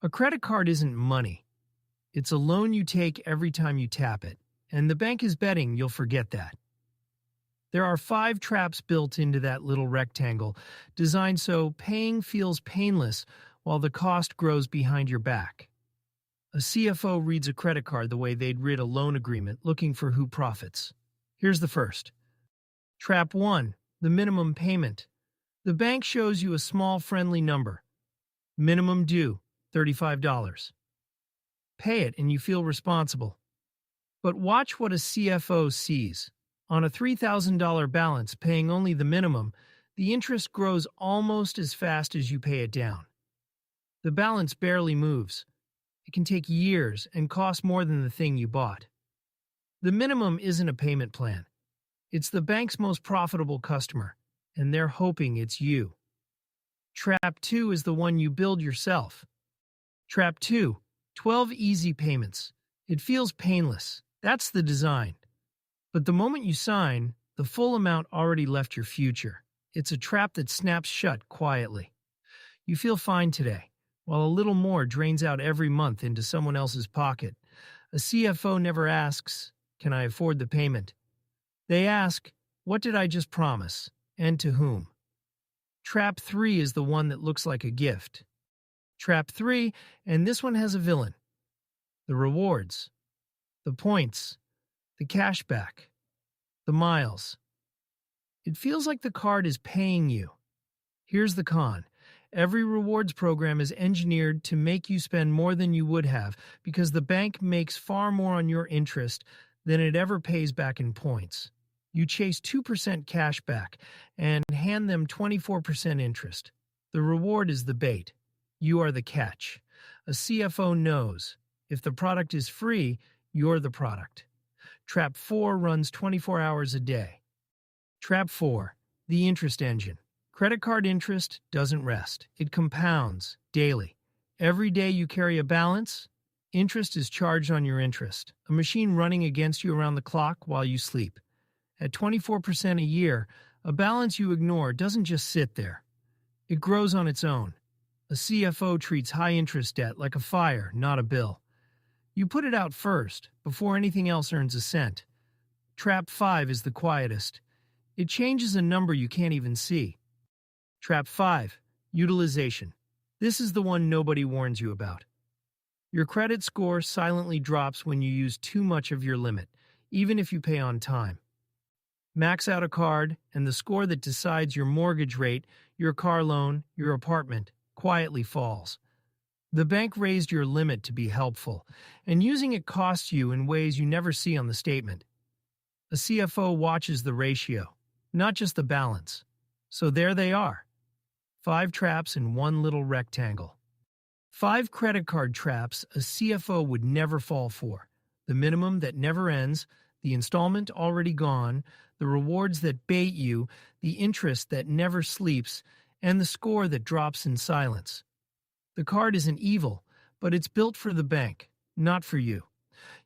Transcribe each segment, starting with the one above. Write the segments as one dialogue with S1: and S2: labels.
S1: A credit card isn't money. It's a loan you take every time you tap it, and the bank is betting you'll forget that. There are 5 traps built into that little rectangle, designed so paying feels painless while the cost grows behind your back. A CFO reads a credit card the way they'd read a loan agreement, looking for who profits. Here's the first. Trap 1, the minimum payment. The bank shows you a small friendly number. Minimum due, $35. Pay it and you feel responsible. But watch what a CFO sees. On a $3,000 balance paying only the minimum, the interest grows almost as fast as you pay it down. The balance barely moves. It can take years and cost more than the thing you bought. The minimum isn't a payment plan. It's the bank's most profitable customer, and they're hoping it's you. Trap 2 is the one you build yourself. Trap 2, 12 easy payments. It feels painless. That's the design. But the moment you sign, the full amount already left your future. It's a trap that snaps shut quietly. You feel fine today, while a little more drains out every month into someone else's pocket. A CFO never asks, "Can I afford the payment?" They ask, "What did I just promise, and to whom?" Trap 3 is the one that looks like a gift. Trap 3, and this one has a villain. The rewards, the points, the cashback, the miles. It feels like the card is paying you. Here's the con. Every rewards program is engineered to make you spend more than you would have because the bank makes far more on your interest than it ever pays back in points. You chase 2% cash back and hand them 24% interest. The reward is the bait. You are the catch. A CFO knows. If the product is free, you're the product. Trap 4 runs 24 hours a day. Trap 4, the interest engine. Credit card interest doesn't rest. It compounds daily. Every day you carry a balance, interest is charged on your interest, a machine running against you around the clock while you sleep. At 24% a year, a balance you ignore doesn't just sit there. It grows on its own. A CFO treats high-interest debt like a fire, not a bill. You put it out first, before anything else earns a cent. Trap 5 is the quietest. It changes a number you can't even see. Trap 5, utilization. This is the one nobody warns you about. Your credit score silently drops when you use too much of your limit, even if you pay on time. Max out a card, and the score that decides your mortgage rate, your car loan, your apartment, quietly falls. The bank raised your limit to be helpful, and using it costs you in ways you never see on the statement. A CFO watches the ratio, not just the balance. So there they are. 5 traps in one little rectangle. 5 credit card traps a CFO would never fall for. The minimum that never ends, the installment already gone, the rewards that bait you, the interest that never sleeps, and the score that drops in silence. The card isn't evil, but it's built for the bank, not for you.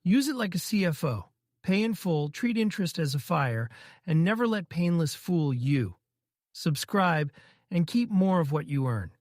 S1: Use it like a CFO. Pay in full, treat interest as a fire, and never let painless fool you. Subscribe and keep more of what you earn.